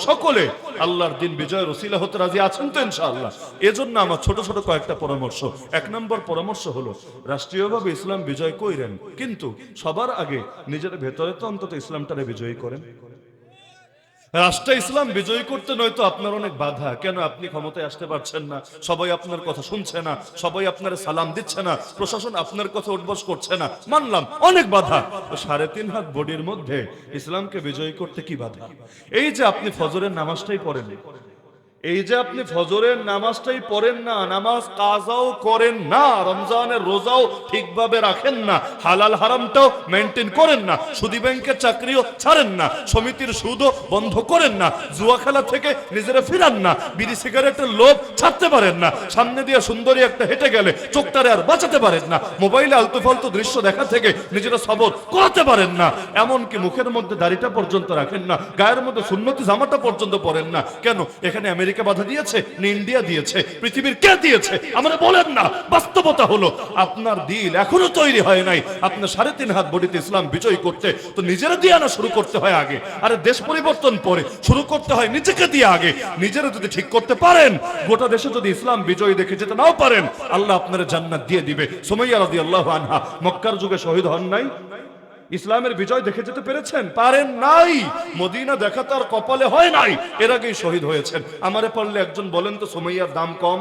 সকলে আল্লাহর দিন বিজয়ের ওসিলা হতে রাজি আছেন তো ইনশাআল্লাহ? এজন্য আমার ছোট ছোট কয়েকটা পরামর্শ। এক নম্বর পরামর্শ হলো রাষ্ট্রীয়ভাবে ইসলাম বিজয় কইরেন, কিন্তু সবার আগে নিজের ভেতরে তো অন্তত ইসলামটারে বিজয়ী করেন। রাষ্ট্রে ইসলাম বিজয়ী করতে নয়তো আপনার অনেক বাধা। কেন? আপনি ক্ষমতায় আসতে পারছেন না, সবাই আপনার কথা শুনছে না, সবাই আপনার সালাম দিচ্ছে না, প্রশাসন আপনার কথা উঠবস করছে না, মানলাম অনেক বাধা। 3.5 হাত বডির মধ্যে ইসলামকে বিজয়ী করতে কি বাধা? এই যে আপনি ফজরের নামাজটাই পড়েন, এই যে আপনি ফজরের নামাজটাই পড়েন না, নামাজ কাজাও করেন না, রমজানের রোজাও ঠিকভাবে রাখেন না, হালাল হারামটাও মেনটেন করেন না, সুদী ব্যাংকের চাকরিও ছাড়েন না, সমিতির সুদও বন্ধ করেন না, জুয়া খেলা থেকে নিজেরা ফিরান না, বিড়ি সিগারেটের লোভ ছাড়তে পারেন না, সামনে দিয়ে সুন্দরী একটা হেঁটে গেলে চোখটারে আর বাঁচাতে পারেন না, মোবাইলে আলতু ফালতু দৃশ্য দেখা থেকে নিজেরা সবর করাতে পারেন না, এমনকি মুখের মধ্যে দাড়িটা পর্যন্ত রাখেন না, গায়ের মধ্যে সুন্নতি জামাটা পর্যন্ত পরেন না। কেন? এখানে আমেরিকা বাধা দিয়েছে না ইন্ডিয়া দিয়েছে? পৃথিবীর কে দিয়েছে? আমরা বলেন না। বাস্তবতা হলো আপনার দিল এখনো তৈরি হয় নাই আপনার 3.5 হাত বডিতে ইসলাম বিজয় করতে, তো নিজেরা দিয়ে আনা শুরু করতে হয় আগে। আরে দেশ পরিবর্তন পরে শুরু করতে হয় নিজেকে দিয়ে আগে। নিজেরা যদি ঠিক করতে পারেন, গোটা দেশে যদি ইসলাম বিজয় দেখে যেতে নাও পারেন, আল্লাহ আপনার জান্নাত দিয়ে দিবে। সুমাইয়া রাদিয়াল্লাহু আনহা মক্কার যুগে শহীদ হন নাই? ইসলামের বিজয় দেখে যেতে পেরেছেন? পারেন নাই। মদিনা দেখা তার কপালে হয় নাই, এর আগেই শহীদ হয়েছেন। আমারে পারলে একজন বলেন তো সুমাইয়ার দাম কম,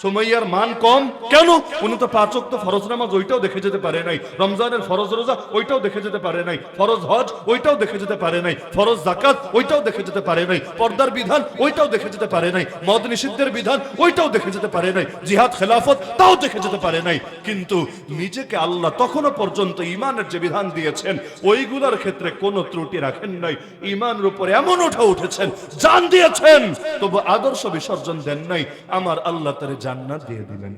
সুমাইয়ার মান কম কেন? উনি তো 5 ওয়াক্ত ফরজ নামাজ ওইটাও দেখে যেতে পারে নাই, রমজানের ফরজ রোজা ওইটাও দেখে যেতে পারে নাই, ফরজ হজ ওইটাও দেখে যেতে পারে নাই, ফরজ যাকাত ওইটাও দেখে যেতে পারে নাই, পর্দার বিধান ওইটাও দেখে যেতে পারে নাই, মদ নিষিদ্ধের বিধান ওইটাও দেখে যেতে পারে নাই, জিহাদ খেলাফত তাও দেখে যেতে পারে নাই। কিন্তু নিজেকে আল্লাহ তখনো পর্যন্ত ইমানের যে বিধান দিয়েছেন ওইগুলোর ক্ষেত্রে কোনো ত্রুটি রাখেন নাই। ইমানের উপরে এমন উঠেছেন, জান দিয়েছেন, তবু আদর্শ বিসর্জন দেন নাই। আমার আল্লাহ তারে জান্নাত দিয়ে দিলেন।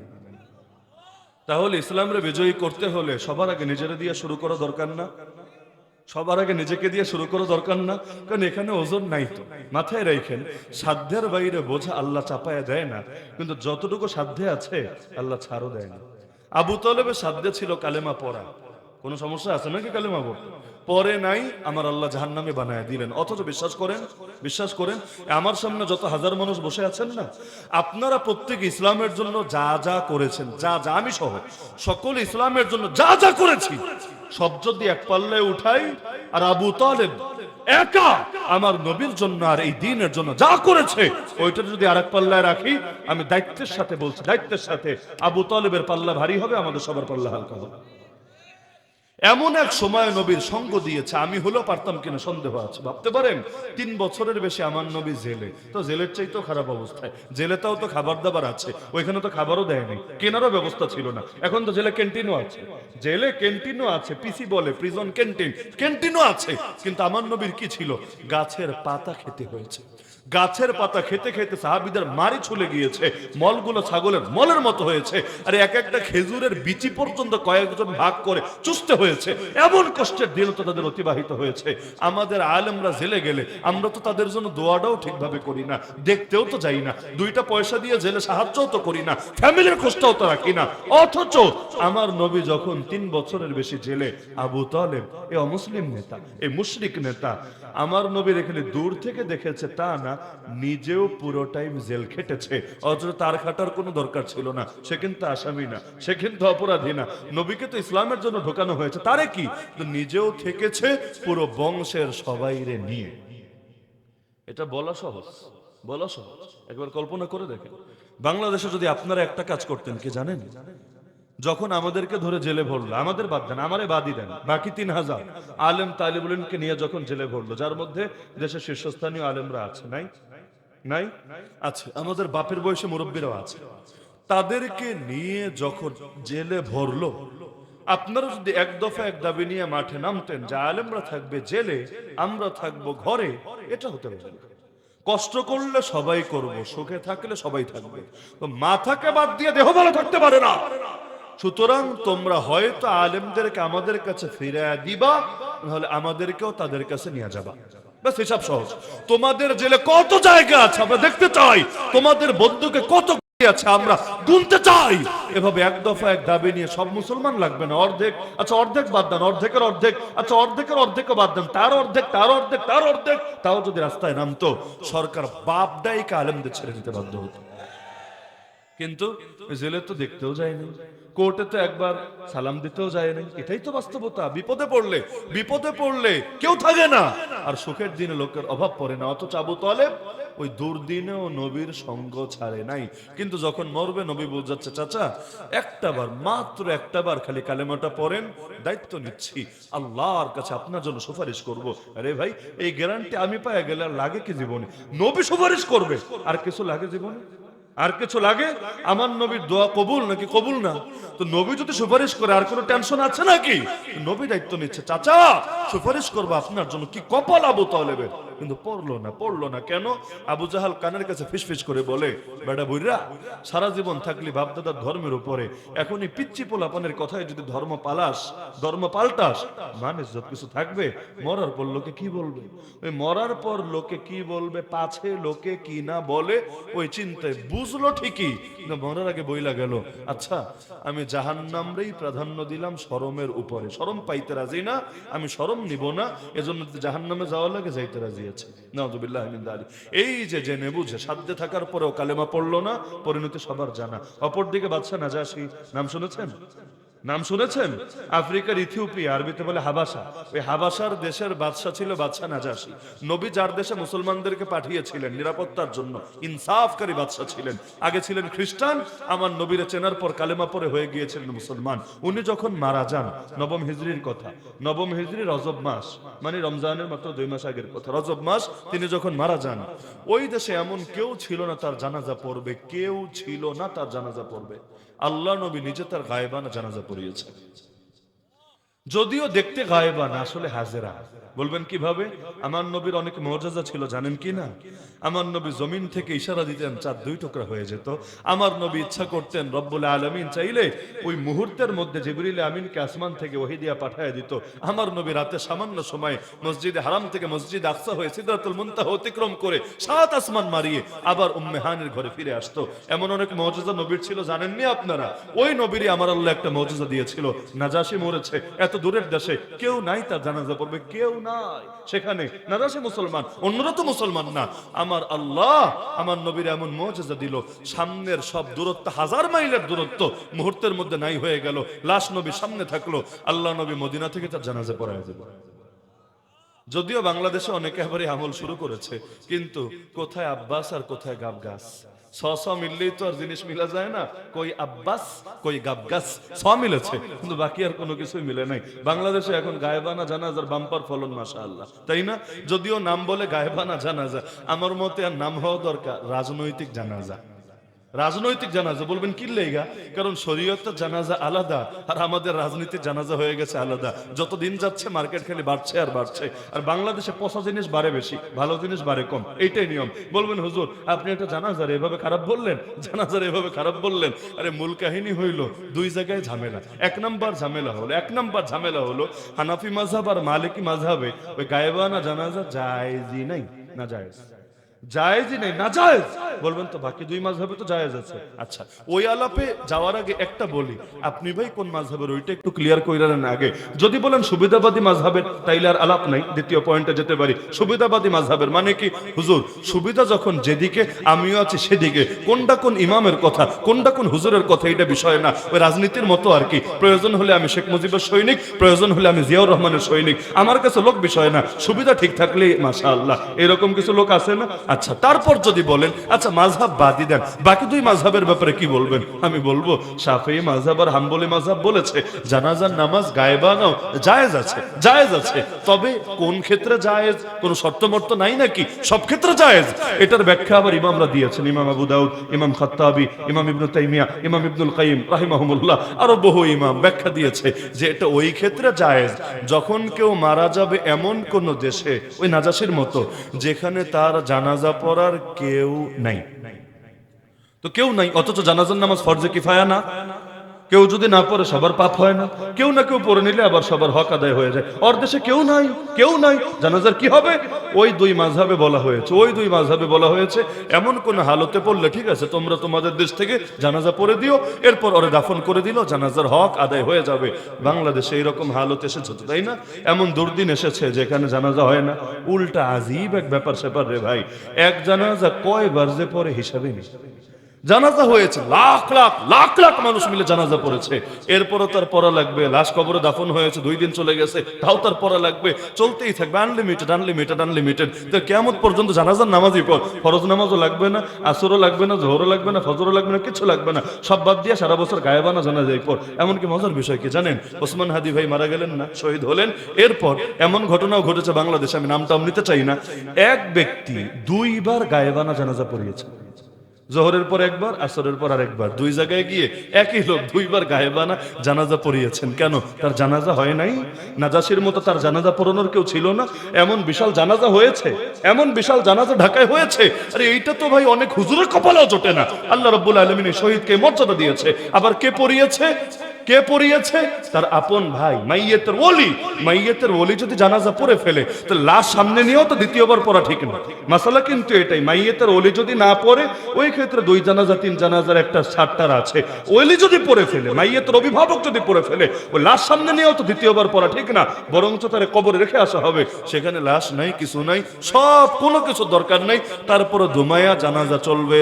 তাহলে ইসলামরে বিজয়ী করতে হলে সবার আগে নিজেরা দিয়ে শুরু করা দরকার না? সবার আগে নিজেকে দিয়ে শুরু করা দরকার না? কারণ এখানে ওজন নাই তো। মাথায় রাখেন, সাধ্যের বাইরে বোঝা আল্লাহ চাপায়া দেয় না, কিন্তু যতটুকু সাধ্যে আছে আল্লাহ ছাড়ও দেয় না। আবু তালেবের সাধ্যে ছিল কালেমা পড়া, কোনো সমস্যা আছে নাকি কালেমা পড়তে? পরে নাই, আমার আল্লাহ জাহান্নামে বানায় দিলেন। অথচ বিশ্বাস করেন আমার সামনে যত হাজার মানুষ বসে আছেন না, আপনারা প্রত্যেক ইসলামের জন্য যা যা করেছেন, যা যা আমি সহ সকল ইসলামের জন্য যা যা করেছি, সব যদি এক পাল্লায় উঠাই, আর আবু তালেব একা আমার নবীর জন্য আর এই দ্বীনের জন্য যা করেছে ওইটা যদি আরেক পাল্লায় রাখি, আমি দায়িত্বের সাথে বলছি, দায়িত্বের সাথে, আবু তালেবের পাল্লা ভারী হবে, আমাদের সবার পাল্লা হালকা হবে। এমন এক সময় নবীর সঙ্গ দিয়েছে, আমি হলেও পারতাম কিনা সন্দেহ আছে। ভাবতে পারেন 3 বছরের বেশি আমার নবী জেলে, তো জেলের চাইতেও খারাপ অবস্থায়। জেলেটাও তো খাবার দাবার আছে, ওইখানে তো খাবারও দেয়নি, কেনারও ব্যবস্থা ছিল না। এখন তো জেলে ক্যান্টিনও আছে, জেলে ক্যান্টিনও আছে, পিসি বলে প্রিজন ক্যান্টিন, ক্যান্টিনও আছে। কিন্তু আমার নবীর কি ছিল? গাছের পাতা খেতে হয়েছে। গাছের পাতা খেতে খেতে সাহাবীদের মারি ছুলে গিয়েছে, মলগুলো ছাগলের মলের মতো হয়েছে, আর এক একটা খেজুরের বিচি পর্যন্ত কয়েকজন ভাগ করে চুষতে হয়েছে। এমন কষ্টের দিন তো তাদের অতিবাহিত হয়েছে। আমাদের আলেমরা জেলে গেলে আমরা তো তাদের জন্য দোয়াটাও ঠিকভাবে করি না, দেখতেও তো যাই না, 2টা পয়সা দিয়ে জেলে সাহায্যও তো করি না, ফ্যামিলির খোঁজটাও তো রাখি না। অথচ আমার নবী যখন 3 বছরের বেশি জেলে, আবু তালেব এই অমুসলিম নেতা, এই মুশরিক নেতা, আমার নবীর এখানে দূর থেকে দেখেছে তা না, নিজেও পুরো টাইম জেল খেটেছে, অথচ তার খাটার কোনো দরকার ছিল না। সে কিন্তু আসামি না, সে কিন্তু অপরাধী না, নবীকে তো ইসলামের জন্য ঢোকানো হয়েছে, তারে কি? তো নিজেও থেকেছে পুরো বংশের সবাইরে নিয়ে। এটা বলা সহজ, বলা সহজ, একবার কল্পনা করে দেখেন। বাংলাদেশে যদি আপনারা একটা কাজ করতেন, কি জানেন? যখন আমাদেরকে ধরে জেলে ভরলো, আমাদের বাদ দেন, আমারে বাদই দেন, বাকি 3000 আলেম তালিবুলকে নিয়ে যখন জেলে ভরলো, যার মধ্যে দেশের শীর্ষস্থানীয় আলেমরা আছে, নাই? নাই আছে, আমাদের বাপের বয়সে মুরব্বীরাও আছে। তাদেরকে নিয়ে যখন জেলে ভরলো, আপনারা যদি এক দফা এক দাবি নিয়ে মাঠে নামতেন যে আলেমরা থাকবে জেলে, আমরা থাকবো ঘরে, এটা হতে পারে না। কষ্ট করলে সবাই করব, সুখে থাকলে সবাই থাকবে, তো মাথাকে বাদ দিয়ে দেহ ভালো থাকতে পারে না। সুতরাং তোমরা হয়তো আলেমদেরকে আমাদের কাছে ফিরিয়ে দিবা, নাহলে আমাদেরকেও তাদের কাছে নিয়ে যাবা, বাস হিসাব সহজ। তোমাদের জেলে কত জায়গা আছে আমরা দেখতে চাই, তোমাদের বন্ধুকে কত আছে আমরা গুনতে চাই। এভাবে এক দফা এক দাবি নিয়ে সব মুসলমান লাগবে না, অর্ধেক, আচ্ছা অর্ধেক বাদ দেন, অর্ধেকের অর্ধেক, আচ্ছা অর্ধেকের অর্ধেকও বাদ দেন, তার অর্ধেক, তার অর্ধেক, তার অর্ধেক, তাও যদি রাস্তায় নামতো, সরকার বাপ দায়ীকে আলেমদের ছেড়ে দিতে বাধ্য হতো। কিন্তু জেলে তো দেখতেও যায়নি, কোর্টে তো একবার সালাম দিতেও যায়নি। এটাই তো বাস্তবতা। বিপদে পড়লে কেউ থাকে না, আর সুখের দিনে লোকের অভাব পড়ে না। অথচ আবু তালেব ওই দুর্দিনেও নবীর সঙ্গ ছাড়ে নাই। কিন্তু যখন মরবে, নবী বোঝাচ্ছে, চাচা একটাবার, মাত্র একটাবার খালি কালেমাটা পড়েন, দায়িত্ব নিচ্ছি, আল্লাহর কাছে আপনার জন্য সুপারিশ করব। আরে ভাই, এই গ্যারান্টি আমি পাই গেলে আর লাগে কি জীবনে? নবী সুপারিশ করবে, আর কিছু লাগে জীবনে? আর কিছু লাগে? আমার নবীর দোয়া কবুল নাকি কবুল না? তো নবী যদি সুপারিশ করে আর কোনো টেনশন আছে নাকি? নবী দায়িত্ব নিচ্ছে, চাচা সুপারিশ করবো আপনার জন্য। কি কপাল আবু তালেবের! কিন্তু পড়লো না কেন? আবু জাহাল কানের কাছে ফিসফিস করে বলে, বেটা বুইরা, সারা জীবন থাকলি বাপদাদার ধর্মের উপরে, এখনই পিচ্চি পোলাপানের কথায় যদি ধর্ম পাল্টাস, মান ইজ্জত কিছু থাকবে? মরার পর লোকে কি বলবে? ওই মরার পর লোকে কি বলবে, পাছে লোকে কি না বলে, ওই চিন্তায় বুঝলো ঠিকই, কিন্তু মরার আগে বইলা গেল, আচ্ছা আমি জাহান্নামরেই প্রাধান্য দিলাম শরমের উপরে, শরম পাইতে রাজি না, আমি শরম নিব না, এজন্য জাহান্নামে যাওয়া লাগে যাইতে রাজি আছে। নাউযুবিল্লাহ মিন যালিক। এই যে জেনে বুঝে সাধ্যে থাকার পরেও কালেমা পড়লো না, পরিণতি সবার জানা। অপরদিকে বাদশা নাজাশী, নাম শুনেছেন? আফ্রিকার ইথিওপিয়া, আরবিতে বলে হাবাসা, ওই হাবাসার দেশের বাদশা ছিল বাদশা নাজাশী। নবী যার দেশে মুসলমানদেরকে পাঠিয়েছিলেন নিরাপত্তার জন্য, ইনসাফকারী বাদশা ছিলেন। আগে ছিলেন খ্রিস্টান, আমার নবীরে চেনার পর কালেমা পরে হয়ে গিয়েছিলেন মুসলমান। উনি যখন মারা যান, নবম হিজরির কথা, নবম হিজরি রজব মাস, মানে রমজানের মাত্র 2 মাস আগের কথা, রজব মাস, তিনি যখন মারা যান, ওই দেশে এমন কেউ ছিল না তার জানাজা পড়বে, কেউ ছিল না তার জানাজা পড়বে। আল্লাহ নবী নিজে তার গায়েবানা জানাজা পড়িয়েছে। যদিও দেখতে গায়েবান, আসলে হাজেরা। বলবেন কিভাবে? আমার নবীর অনেক মুআজিজা ছিল, জানেন কি না? আমার নবী জমিন থেকে ইশারা দিতেন, চাঁদ 2 টুকরা হয়ে যেত। আমার নবী ইচ্ছা করতেন, রব্বুল আলামিন চাইলে ওই মুহূর্তের মধ্যে জিবরিল আমিনকে আসমান থেকে ওহী দিয়া পাঠিয়ে দিত। আমার নবী রাতে সামান্য সময় মসজিদে হারাম থেকে মসজিদ আকসা হয়ে সিদরাতুল মুনতাহা অতিক্রম করে 7 আসমান মারিয়ে আবার উম্মে হানির ঘরে ফিরে আসতো। এমন অনেক মুআজিজা নবীর ছিল, জানেননি আপনারা? ওই নবীরই আমার আল্লাহ একটা মুআজিজা দিয়েছিল। নাজাশী মরেছে এত দূরের দেশে, কেউ নাই তার জানাজা পড়বে, কেউ নাই সেখানে। নাজাশী মুসলমান, অন্যরা তো মুসলমান না। আমার আল্লাহ আমার নবীর এমন মুআজিজা দিল, সামনের সব দূরত্ব, 1000 মাইলের দূরত্ব মুহূর্তের মধ্যে নাই হয়ে গেল। লাশ নবী সামনে থাকলো, আল্লাহ নবী মদিনা থেকে তার জানাজা পড়ায় দিল। যদিও বাংলাদেশে অনেকে আবার আমল শুরু করেছে, কিন্তু কোথায় আব্বাস আর কোথায় গাব গাছ? মিললেই তো আর জিনিস মিলা যায় না। কই আব্বাস কই গাবগাস মিলেছে, কিন্তু বাকি আর কোনো কিছুই মিলে নাই। বাংলাদেশে এখন গায়েবানা জানাজার বাম্পার ফলন মাশাআল্লাহ, তাই না? যদিও নাম বলে গায়েবানা জানাজা, আমার মতে আর নাম হওয়া দরকার রাজনৈতিক জানাজা। রাজনৈতিক জানাজা বলবেন কি লেগা? কারণ শরীয়তের জানাজা আলাদা আর আমাদের রাজনীতির জানাজা হয়ে গেছে আলাদা। যত দিন যাচ্ছে মার্কেট খালি বাড়ছে আর বাড়ছে, আর বাংলাদেশে পচা জিনিস বাড়ে বেশি, ভালো জিনিস বাড়ে কম, এইটাই নিয়ম। বলবেন হুজুর আপনি একটা জানাজার এভাবে খারাপ বললেন, জানাজার এভাবে খারাপ বললেন। আরে মূল কাহিনী হইল দুই জায়গায় ঝামেলা। এক নাম্বার ঝামেলা হলো হানাফি মাযহাব আর মালিকি মাযহাবে ওই গায়েবানা জানাজা জায়েজই নাই, না জায়েজ, জায়েজই নেই, না জায়েজ। বলবেন তো বাকি দুই মাযহাবে তো জায়েজ আছে। আচ্ছা, ওই আলাপে যাওয়ার আগে একটা বলি, আপনি ভাই কোন মাযহাবের ওইটা একটু ক্লিয়ার কইরা নেন আগে। যদি বলেন সুবিধাবাদী মাযহাবের, তাইলে আর আলাপ নাই, দ্বিতীয় পয়েন্টে যেতে পারি। সুবিধাবাদী মাযহাবের মানে কি? হুজুর সুবিধা যখন যেদিকে আমিও আছি সেদিকে, কোনটা কোন ইমামের কথা, কোনটা কোন হুজুরের কথা, এটা বিষয় না। ওই রাজনীতির মতো আর কি, প্রয়োজন হলে আমি শেখ মুজিবের সৈনিক, প্রয়োজন হলে আমি জিয়াউর রহমানের সৈনিক, আমার কাছে লোক বিষয় না, সুবিধা ঠিক থাকলেই মাশাআল্লাহ। এরকম কিছু লোক আছে না? আচ্ছা, তারপর যদি বলেন আচ্ছা মাযহাব বাদই দেন, বাকি দুই মাযহাবের ব্যাপারে কি বলবেন? আমি বলবো শাফিঈ মাযহাব আর হাম্বলি মাযহাব বলেছে জানাজার নামাজ গায়েবানাও জায়েজ আছে, জায়েজ আছে। তবে কোন ক্ষেত্রে জায়েজ, কোন শর্তমর্ত নাই নাকি, সব ক্ষেত্রে জায়েজ। এটার ব্যাখ্যা আবার ইমামরা দিয়েছেন, ইমাম আবু দাউদ, ইমাম খাত্তাবী, ইমাম ইবনে তাইমিয়া, ইমাম ইবনুল কাইয়িম রাহিমাহুমুল্লাহ, আরো বহু ইমাম ব্যাখ্যা দিয়েছে যে এটা ওই ক্ষেত্রে জায়েজ যখন কেউ মারা যাবে এমন কোন দেশে, ওই নাজাশির মতো, যেখানে তার জানাজা পড়ার কেউ নাই। তো কেউ নাই, অথচ জানাজার নামাজ ফরজে কিফায়া না? কেউ যদি না পড়ে সবার পাপ হয় না? কেউ না কেউ পড়ে নিলে আবার সবার হক আদায় হয়ে যায়। ওর দেশে কেউ নাই, কেউ নাই, জানাজার কি হবে? ওই দুই মাযহাবে বলা হয়েছে এমন কোন হালতে পড়লে ঠিক আছে, তোমরা তোমাদের দেশ থেকে জানাজা পড়ে দিও, এরপর ওরে দাফন করে দিল, জানাজার হক আদায় হয়ে যাবে। বাংলাদেশে এইরকম হালত এসেছে, তাই না? এমন দুর্দিন এসেছে যেখানে জানাজা হয় না। উল্টা আজীব এক ব্যাপার স্যাপার রে ভাই, এক জানাজা কয়বার যে পরে হিসাবে নেই। জানাজা হয়েছে, লাখ লাখ লাখ লাখ মানুষ মিলে জানাজা পড়েছে, এরপরও তার পড়া লাগবে। লাশ কবরে দাফন হয়েছে, 2 দিন চলে গেছে, তাও তার পড়া লাগবে, চলতেই থাকবে, আনলিমিটেড। তো কিয়ামত পর্যন্ত জানাজার নামাজই পড়। ফরজ নামাজও লাগবে না, আসরও লাগবে না, জোহরও লাগবে না, ফজরও লাগবে না, কিছু লাগবে না, সব বাদ দিয়ে সারা বছর গায়েবানা জানাজাই পড়। এমনকি মজার বিষয় কি জানেন? ওসমান হাদি ভাই মারা গেলেন না, শহীদ হলেন, এরপর এমন ঘটনাও ঘটেছে বাংলাদেশে, আমি নামটা নিতে চাই না, এক ব্যক্তি 2 বার গায়েবানা জানাজা পড়িয়েছে। জোহরের পর একবার, আসরের পর আরেকবার, 2 জায়গায় গিয়ে একই লোক 2 বার গায়েবানা জানাজা পড়িয়েছেন। কেন? তার জানাজা হয় নাই। নাজাশির মতো তার জানাজা পড়ানোর কেউ ছিল না। এমন বিশাল জানাজা হয়েছে, এমন বিশাল জানাজা ঢাকায় হয়েছে। আরে এইটা তো ভাই অনেক হুজুরের কপালেও জোটে না। আল্লাহ রাব্বুল আলামিন শহীদকে মর্যাদা দিয়েছে। আবার কে পড়িয়েছে? তার আপন ভাই, মাইয়েতের ওলি যদি জানাজা পড়ে ফেলে, তো লাশ সামনে নিয়েও তো দ্বিতীয়বার পড়া ঠিক না। মাসালা কিন্তু এটাই, মাইয়েতের ওলি যদি না পড়ে, ওই ক্ষেত্রে 2 জানাজা 3 জানাজার একটা ছাড়টার আছে। ওলি যদি পড়ে ফেলে, মাইয়েতের অভিভাবক যদি পড়ে ফেলে, ওই লাশ সামনে নিয়েও তো দ্বিতীয়বার পড়া ঠিক না, বরঞ্চ তারে কবরে রেখে আসা হবে। সেখানে লাশ নাই, কিছু নাই, সব কোনো কিছু দরকার নাই, তারপরে দুমায়া জানাজা চলবে।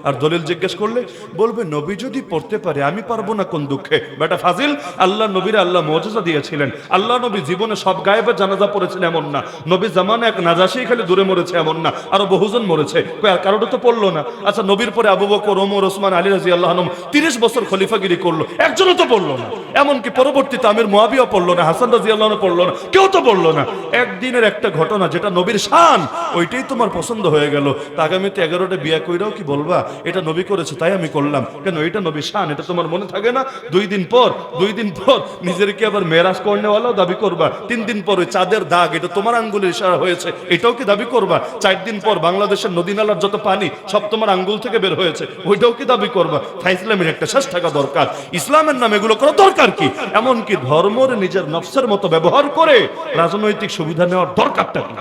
আর দলিল জিজ্ঞেস করলে বলবে নবী যদি পড়তে পারে, আমি পারবো না কোন দুঃখে? বেটা ফাজিল, আল্লাহ নবীর আল্লাহ মুজিজা দিয়েছিলেন। আল্লাহ নবী জীবনে সব গায়েবের জানাজা পড়েছেন এমন না। নবী জামানে এক নাজাশী খালি দূরে মরেছে এমন না, আরো বহুজন মরেছে, কারোটা তো পড়লো না। আচ্ছা, নবীর পরে আবু বকর, ওমর, ওসমান, আলী রাদিয়াল্লাহু আনহুম 30 বছর খলিফাগিরি করলো, একজনও তো পড়লো না। এমনকি পরবর্তীতে আমির মুয়াবিয়া পড়লো না, হাসান রাদিয়াল্লাহু আনহু পড়লো না, কেউ তো পড়লো না। একদিনের একটা ঘটনা যেটা নবীর শান, ওইটাই তোমার পছন্দ হয়ে গেল। তা আগামীতে 11টা বিয়া কইরাও কি বলবা এটা নবী করেছে তাই আমি করলাম? কেন? এটা নবীর শান, এটা তোমার মনে থাকে না? 2 দিন পর নিজেরকে আবার মেরাজ করনেওয়ালাও দাবি করবা। 3 দিন পর ওই চাঁদের দাগ, এটা তোমার আঙ্গুলের ইশারা হয়েছে, এটাও কি দাবি করবা? 4 দিন পর বাংলাদেশের নদী নালার যত পানি সব তোমার আঙ্গুল থেকে বের হয়েছে, ওইটাও কি দাবি করবা? ইসলামের একটা শেষ থাকা দরকার। ইসলামের নামে এগুলো করা দরকার কি? এমনকি ধর্মের নিজের নফসের মতো ব্যবহার করে রাজনৈতিক সুবিধা নেওয়ার দরকারটা কি?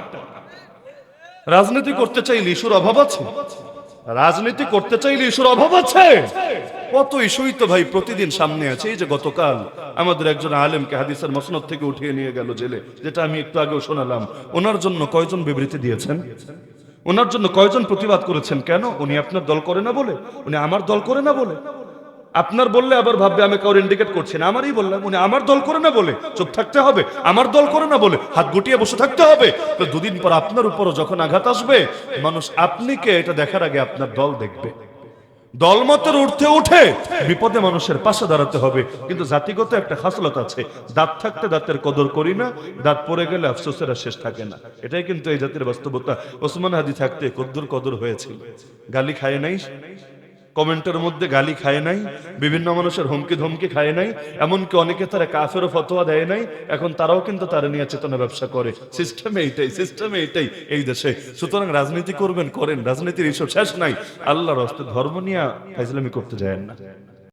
রাজনীতি করতে চাইলে ইস্যুর অভাব আছে? রাজনীতি করতে চাইলে ইস্যুর অভাব আছে? কত ইস্যুই তো ভাই প্রতিদিন সামনে আছে। এই যে গতকাল আমাদের একজন আলেমকে হাদিসের মসনদ থেকে উঠিয়ে নিয়ে গেল জেলে, যেটা আমি একটু আগেও শোনালাম। ওনার জন্য কয়জন বিবৃতি দিয়েছেন? ওনার জন্য কয়জন প্রতিবাদ করেছেন? কেন? উনি আপনার দল করে না বলে, উনি আমার দল করে না বলে। আপনার বললে আবার ভাববে আমি কাউর ইন্ডিকেট করছি না, আমারই বললাম, উনি আমার দল করে না বলে চুপ থাকতে হবে, আমার দল করে না বলে হাত গুটিয়ে বসে থাকতে হবে। তো দুদিন পর আপনার উপরও যখন আঘাত আসবে, মানুষ আপনি কে এটা দেখার আগে আপনার দল দেখবে। দলমতের ঊর্ধ্বে উঠে বিপদে মানুষের পাশে দাঁড়াতে হবে। কিন্তু জাতিগত একটা খাসলত আছে, দাঁত থাকতে দাঁতের কদর করি না, দাঁত পড়ে গেলে আফসোসের আর শেষ থাকে না। এটাই কিন্তু এই জাতির বাস্তবতা। ওসমান হাদি থাকতে কদ্দুর কদর হয়েছিল, গালি খায় নাই, কমেন্টের মধ্যে গালি খায় নাই, বিভিন্ন মানুষের হুমকি ধমকি খায় নাই, এমনকি অনেকে তারা কাফেরও ফতোয়া দেয় নাই। এখন তারাও কিন্তু তারা নিয়ে চেতনা ব্যবসা করে। সিস্টেমে এইটাই এই দেশে। সুতরাং রাজনীতি করবেন করেন, রাজনীতির এইসব শেষ নাই। আল্লাহর রাস্তায় ধর্ম নিয়ে ফাইজলামি করতে যায় না।